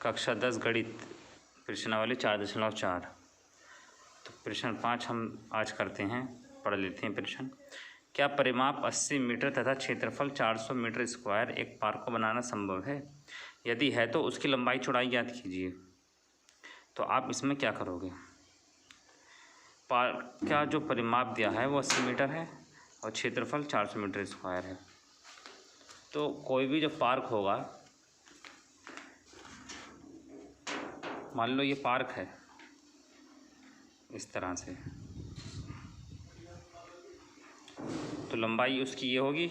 कक्षा 10 गणित प्रश्नावली 4.4। तो प्रश्न 5 हम आज करते हैं, पढ़ लेते हैं प्रश्न। क्या परिमाप 80 मीटर तथा क्षेत्रफल 400 मीटर स्क्वायर एक पार्क को बनाना संभव है? यदि है तो उसकी लंबाई चौड़ाई ज्ञात कीजिए। तो आप इसमें क्या करोगे? पार्क का जो परिमाप दिया है वो 80 मीटर है और क्षेत्रफल 400 मीटर स्क्वायर है। तो कोई भी जो पार्क होगा, मान लो ये पार्क है इस तरह से, तो लंबाई उसकी ये होगी,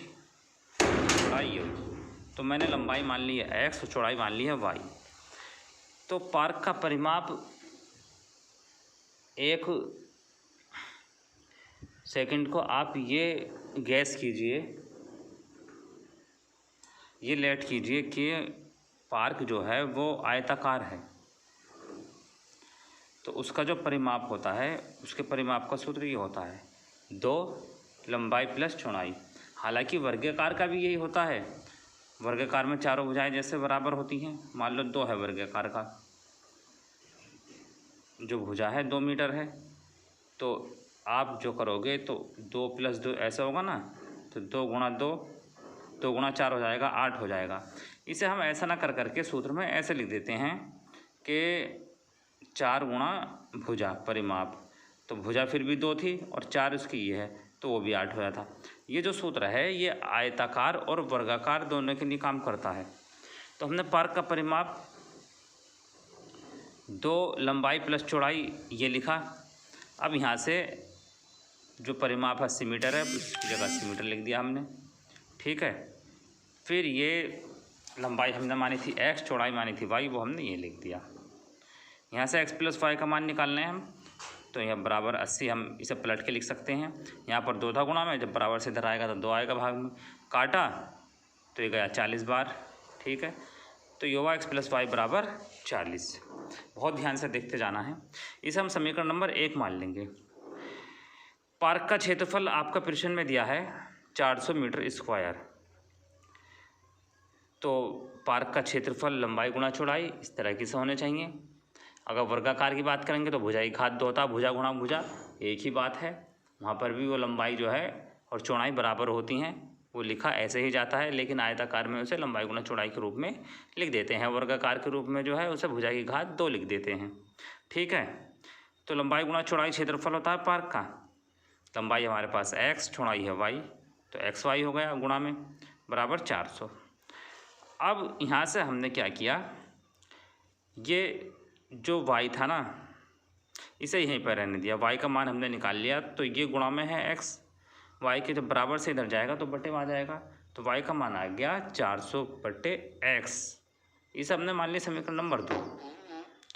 चौड़ाई ये होगी। तो मैंने लंबाई मान ली है x और चौड़ाई मान ली है y। तो पार्क का परिमाप एक सेकंड को आप ये गैस कीजिए, ये लेट कीजिए कि पार्क जो है वो आयताकार है। तो उसका जो परिमाप होता है, उसके परिमाप का सूत्र ये होता है 2 लंबाई प्लस चौड़ाई। हालांकि वर्गाकार का भी यही होता है। वर्गाकार में चारों भुजाएं जैसे बराबर होती हैं। मान लो 2 है वर्गाकार का, जो भुजा है 2 मीटर है। तो आप जो करोगे तो 2 + 2 ऐसा होगा ना, तो 2 × 2 2 × 4 हो जाएगा, 8 हो जाएगा। इसे हम ऐसा ना कर करके सूत्र में ऐसे लिख देते हैं कि 4 × भुजा परिमाप। तो भुजा फिर भी 2 थी और 4 उसकी ये है, तो वो भी 8 हो जाता। ये जो सूत्र है ये आयताकार और वर्गाकार दोनों के लिए काम करता है। तो हमने पार्क का परिमाप 2 लंबाई प्लस चौड़ाई ये लिखा। अब यहाँ से जो परिमाप 80 मीटर है उसकी जगह 80 मीटर लिख दिया हमने, ठीक है। फिर ये लंबाई हमने मानी थी x, चौड़ाई मानी थी y, वो हमने ये लिख दिया। यहाँ से x + y का मान निकालना है हम, तो यह बराबर 80 हम इसे पलट के लिख सकते हैं। यहाँ पर 2 था गुणा में, जब बराबर से इधर आएगा तो 2 आएगा भाग में, काटा तो ये गया 40 बार, ठीक है। तो ये हुआ x + y बराबर 40। बहुत ध्यान से देखते जाना है। इसे हम समीकरण नंबर 1 मान लेंगे। पार्क का क्षेत्रफल आपका प्रश्न में दिया है 400 मीटर स्क्वायर। तो पार्क का क्षेत्रफल लंबाई गुणा चौड़ाई इस तरह की से होने चाहिए। अगर वर्गाकार की बात करेंगे तो भुजा की घात 2 होता, भुजा गुणा भुजा एक ही बात है। वहाँ पर भी वो लंबाई जो है और चौड़ाई बराबर होती हैं, वो लिखा ऐसे ही जाता है। लेकिन आयताकार में उसे लंबाई गुणा चौड़ाई के रूप में लिख देते हैं, वर्गाकार के रूप में जो है उसे भुजा की घात 2 लिख देते हैं, ठीक है। तो लंबाई गुणा चौड़ाई क्षेत्रफल होता है पार्क का। लंबाई हमारे पास x, चौड़ाई है y, तो xy हो गया गुणा में बराबर 400। अब यहाँ से हमने क्या किया, ये जो y था ना इसे यहीं पर रहने दिया। y का मान हमने निकाल लिया, तो ये गुणा में है x, y के जब बराबर से इधर जाएगा तो बटे में आ जाएगा। तो y का मान आ गया 400/x। इसे हमने मान लिया समीकरण नंबर 2,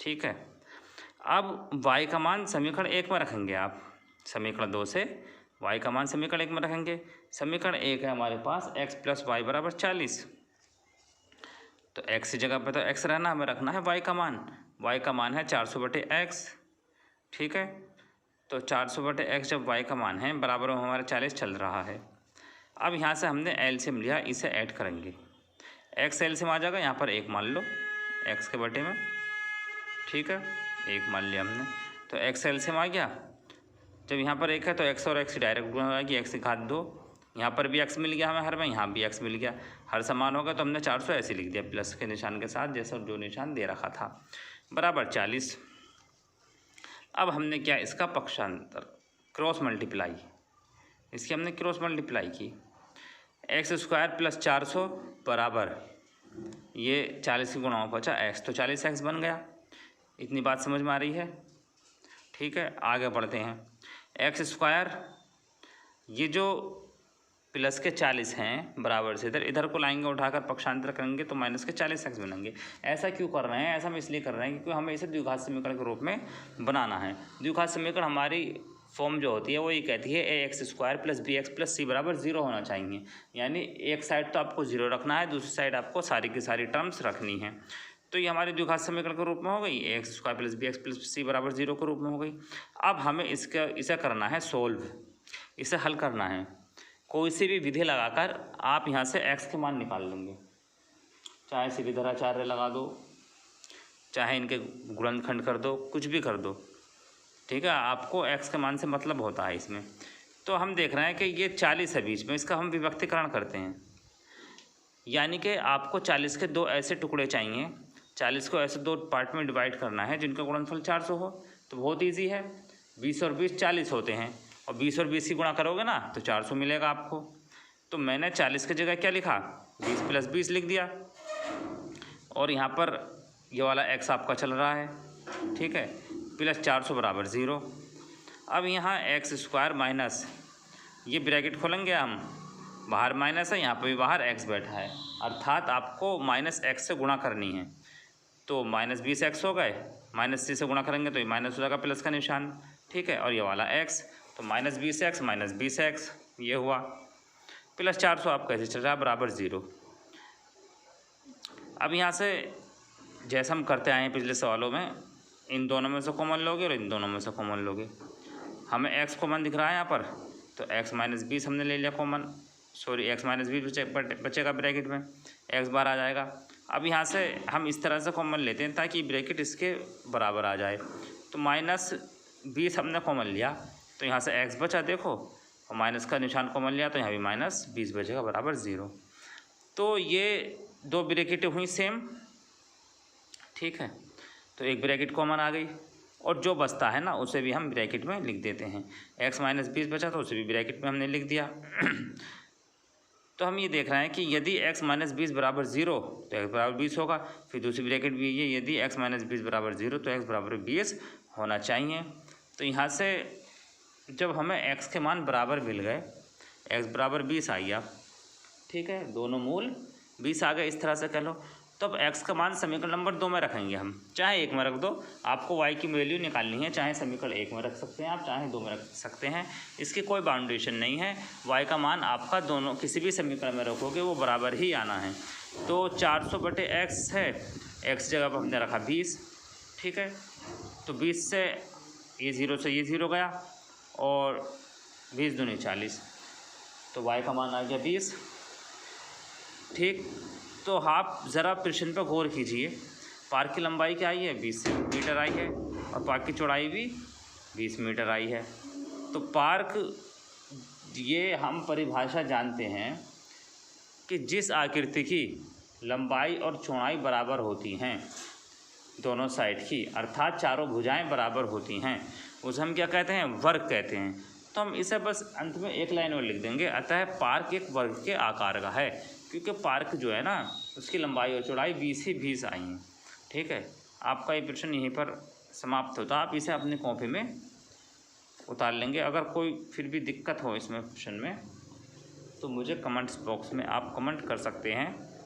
ठीक है। अब y का मान समीकरण 1 में रखेंगे आप, समीकरण 2 से y का मान समीकरण 1 में रखेंगे। समीकरण 1 है हमारे पास x + y बराबर 40। तो x की जगह पे तो x रहना, हमें रखना है y का मान। y का मान है 400/x, ठीक है। तो 400/x जब y का मान है बराबर हमारा 40 चल रहा है। अब यहाँ से हमने एलसीएम लिया, इसे ऐड करेंगे। x एलसीएम आ जाएगा, यहाँ पर 1 मान लो x के बटे में, ठीक है, 1 मान लिया हमने। तो x एलसीएम आ गया। जब यहाँ पर 1 है तो x और x डायरेक्ट गुणा होगा कि x की घात 2। यहाँ पर भी x मिल गया हमें हर में, यहाँ भी x मिल गया, हर समान होगा। तो हमने 400 ऐसे लिख दिया प्लस के निशान के साथ, जैसा जो निशान दे रखा था, बराबर 40। अब हमने क्या, इसका पक्षांतर क्रॉस मल्टीप्लाई, इसकी हमने क्रॉस मल्टीप्लाई की। x² + 400 बराबर ये 40 के गुणा में बचा x, तो 40x बन गया। इतनी बात समझ में आ रही है, ठीक है। आगे बढ़ते हैं। x², ये जो प्लस के 40 हैं बराबर से इधर को लाएंगे, उठाकर पक्षांतर करेंगे तो माइनस के 40x बनेंगे। ऐसा क्यों कर रहे हैं? ऐसा हम इसलिए कर रहे हैं क्योंकि हमें इसे द्विघात समीकरण के रूप में बनाना है। द्विघात समीकरण हमारी फॉर्म जो होती है वो ये कहती है ax² + bx + c बराबर 0 होना चाहिए। यानी एक साइड तो आपको 0 रखना है, दूसरी साइड आपको सारी की सारी टर्म्स रखनी है। तो ये हमारी द्विघात समीकरण के रूप में हो गई, ax² + bx + c बराबर 0 के रूप में हो गई। अब हमें इसे करना है सोल्व, इसे हल करना है। कोई सी भी विधि लगाकर आप यहाँ से x के मान निकाल लेंगे, चाहे सीधी धराचार्य लगा दो, चाहे इनके गुणनखंड कर दो, कुछ भी कर दो, ठीक है। आपको x के मान से मतलब होता है इसमें। तो हम देख रहे हैं कि ये 40 है बीच में, इसका हम विभक्तीकरण करते हैं, यानी कि आपको 40 के दो ऐसे टुकड़े चाहिए, 40 को ऐसे दो पार्ट में डिवाइड करना है जिनका गुणनफल 400 हो। तो बहुत ईजी है, 20 और 20 40 होते हैं, और 20 और 20 की गुणा करोगे ना तो 400 मिलेगा आपको। तो मैंने 40 की जगह क्या लिखा, 20 + 20 लिख दिया, और यहाँ पर ये वाला x आपका चल रहा है, ठीक है, प्लस 400 बराबर 0। अब यहाँ x² माइनस, ये ब्रैकेट खोलेंगे हम, बाहर माइनस है, यहाँ पर भी बाहर x बैठा है, अर्थात आपको -x से गुणा करनी है। तो -20x हो गए, -c से गुणा करेंगे तो ये माइनस हो जाएगा, प्लस का निशान, ठीक है, और ये वाला x, तो -20x - 20x ये हुआ, प्लस 400 आपका ऐसे चल रहा है बराबर 0। अब यहाँ से जैसे हम करते आए हैं पिछले सवालों में, इन दोनों में से कॉमन लोगे और इन दोनों में से कॉमन लोगे। हमें x कॉमन दिख रहा है यहाँ पर, तो x - 20 हमने ले लिया कॉमन, सॉरी x - 20 बचेगा ब्रैकेट में, x बार आ जाएगा। अब यहाँ से हम इस तरह से कॉमन लेते हैं ताकि ब्रैकेट इसके बराबर आ जाए। तो -20 हमने कॉमन लिया, तो यहाँ से x बचा देखो, और माइनस का निशान कॉमन लिया तो यहाँ भी -20 बचेगा बराबर 0। तो ये दो ब्रैकेटें हुई सेम, ठीक है, तो एक ब्रैकेट कॉमन आ गई, और जो बचता है ना उसे भी हम ब्रैकेट में लिख देते हैं। x - 20 बचा तो उसे भी ब्रैकेट में हमने लिख दिया। तो हम ये देख रहे हैं कि यदि x - 20 बराबर 0 तो x बराबर 20 होगा, फिर दूसरी ब्रैकेट भी ये, यदि x - 20 बराबर 0 तो x बराबर 20 होना चाहिए। तो यहाँ से जब हमें x के मान बराबर मिल गए, x बराबर 20 आ गया, ठीक है, दोनों मूल 20 आ गए, इस तरह से कह लो। तब x का मान समीकरण नंबर 2 में रखेंगे हम, चाहे 1 में रख दो, आपको y की वैल्यू निकालनी है, चाहे समीकरण 1 में रख सकते हैं आप, चाहे 2 में रख सकते हैं, इसकी कोई बाउंडेशन नहीं है। y का मान आपका दोनों किसी भी समीकरण में रखोगे वो बराबर ही आना है। तो 400/x है, x जगह पर हमने रखा 20, ठीक है, तो 20 से ये 0 से ये 0 गया, और 20 दूनी 40, तो y का मान आ गया 20, ठीक। तो आप ज़रा प्रश्न पर गौर कीजिए, पार्क की लंबाई क्या आई है, 20 मीटर आई है, और पार्क की चौड़ाई भी 20 मीटर आई है। तो पार्क, ये हम परिभाषा जानते हैं कि जिस आकृति की लंबाई और चौड़ाई बराबर होती हैं दोनों साइड की, अर्थात चारों भुजाएं बराबर होती हैं, उसे हम क्या कहते हैं, वर्ग कहते हैं। तो हम इसे बस अंत में एक लाइन और लिख देंगे, अतः पार्क एक वर्ग के आकार का है, क्योंकि पार्क जो है ना उसकी लंबाई और चौड़ाई 20 ही 20 आई हैं, ठीक है। आपका ये प्रश्न यहीं पर समाप्त होता, आप इसे अपनी कॉपी में उतार लेंगे। अगर कोई फिर भी दिक्कत हो इसमें प्रश्न में तो मुझे कमेंट्स बॉक्स में आप कमेंट कर सकते हैं।